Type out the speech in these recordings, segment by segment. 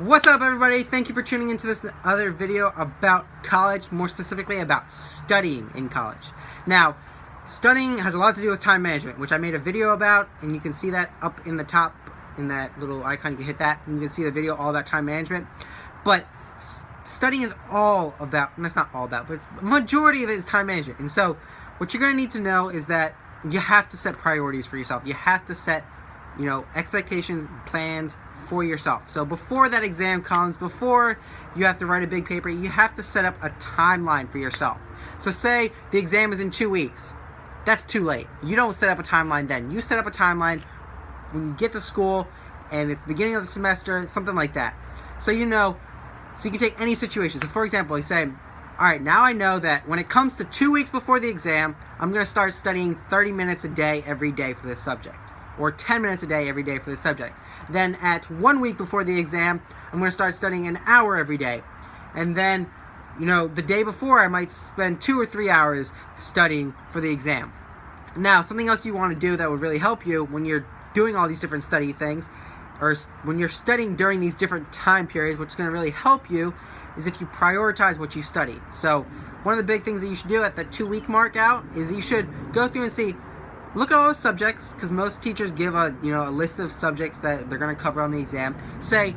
What's up, everybody? Thank you for tuning into this other video about college, more specifically about studying in college. Now, studying has a lot to do with time management, which I made a video about, and you can see that up in the top in that little icon. You can hit that and you can see the video all about time management. But studying is all about, and that's not all about, but it's majority of it is time management. And so what you're going to need to know is that you have to set priorities for yourself. You have to set expectations, plans for yourself. So before that exam comes, before you have to write a big paper, you have to set up a timeline for yourself. So say the exam is in 2 weeks. That's too late. You don't set up a timeline then. You set up a timeline when you get to school and it's the beginning of the semester, something like that. So you can take any situation. So for example, you say, all right, now I know that when it comes to 2 weeks before the exam, I'm going to start studying 30 minutes a day every day for this subject, or 10 minutes a day every day for the subject. Then at 1 week before the exam, I'm going to start studying an hour every day. And then, the day before, I might spend 2 or 3 hours studying for the exam. Now, something else you want to do that would really help you when you're doing all these different study things, or when you're studying during these different time periods, what's going to really help you is if you prioritize what you study. So one of the big things that you should do at the 2 week mark out is you should go through and see, look at all the subjects, because most teachers give a list of subjects that they're going to cover on the exam. Say,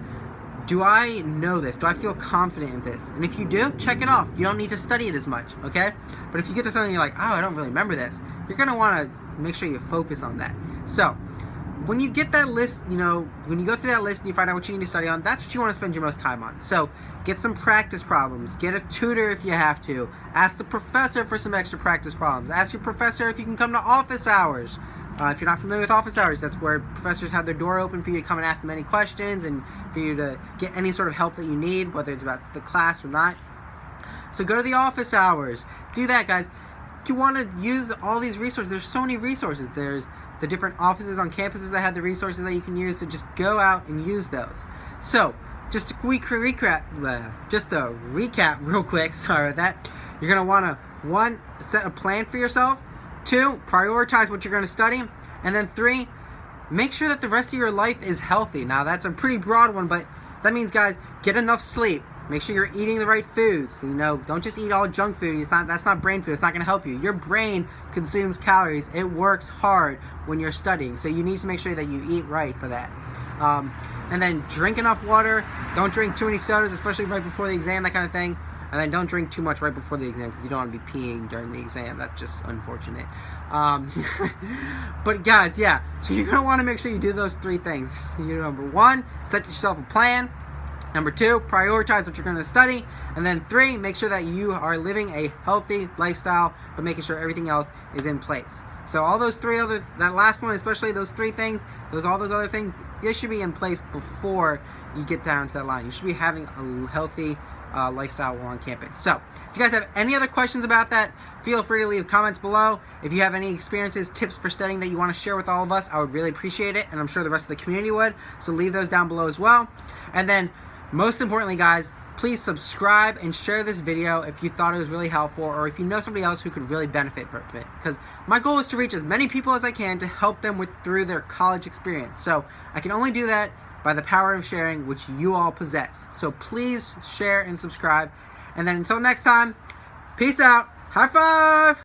do I know this? Do I feel confident in this? And if you do, check it off. You don't need to study it as much, okay? But if you get to something and you're like, oh, I don't really remember this, you're going to want to make sure you focus on that. So when you get that list, when you go through that list and you find out what you need to study on, that's what you want to spend your most time on. So get some practice problems. Get a tutor if you have to. Ask the professor for some extra practice problems. Ask your professor if you can come to office hours. If you're not familiar with office hours, that's where professors have their door open for you to come and ask them any questions and for you to get any sort of help that you need, whether it's about the class or not. So go to the office hours. Do that, guys. You want to use all these resources. There's so many resources. There's the different offices on campuses that have the resources that you can use, so just go out and use those. So just a recap real quick, sorry about that. You're going to want to, 1, set a plan for yourself. 2, prioritize what you're going to study. And then 3, make sure that the rest of your life is healthy. Now that's a pretty broad one, but that means, guys, get enough sleep. Make sure you're eating the right foods. Don't just eat all junk food. That's not brain food. It's not going to help you. Your brain consumes calories. It works hard when you're studying. So you need to make sure that you eat right for that. And then drink enough water. Don't drink too many sodas, especially right before the exam, that kind of thing. And then don't drink too much right before the exam because you don't want to be peeing during the exam. That's just unfortunate. But guys, yeah. So you're going to want to make sure you do those 3 things. Number 1, set yourself a plan. Number 2, prioritize what you're going to study. And then 3, make sure that you are living a healthy lifestyle, but making sure everything else is in place. So all those that last one, especially those 3 things, all those other things, they should be in place before you get down to that line. You should be having a healthy lifestyle while on campus. So if you guys have any other questions about that, feel free to leave comments below. If you have any experiences, tips for studying that you want to share with all of us, I would really appreciate it, and I'm sure the rest of the community would. So leave those down below as well. And then most importantly, guys, please subscribe and share this video if you thought it was really helpful, or if you know somebody else who could really benefit from it. Because my goal is to reach as many people as I can to help them through their college experience. So I can only do that by the power of sharing, which you all possess. So please share and subscribe. And then until next time, peace out. High five!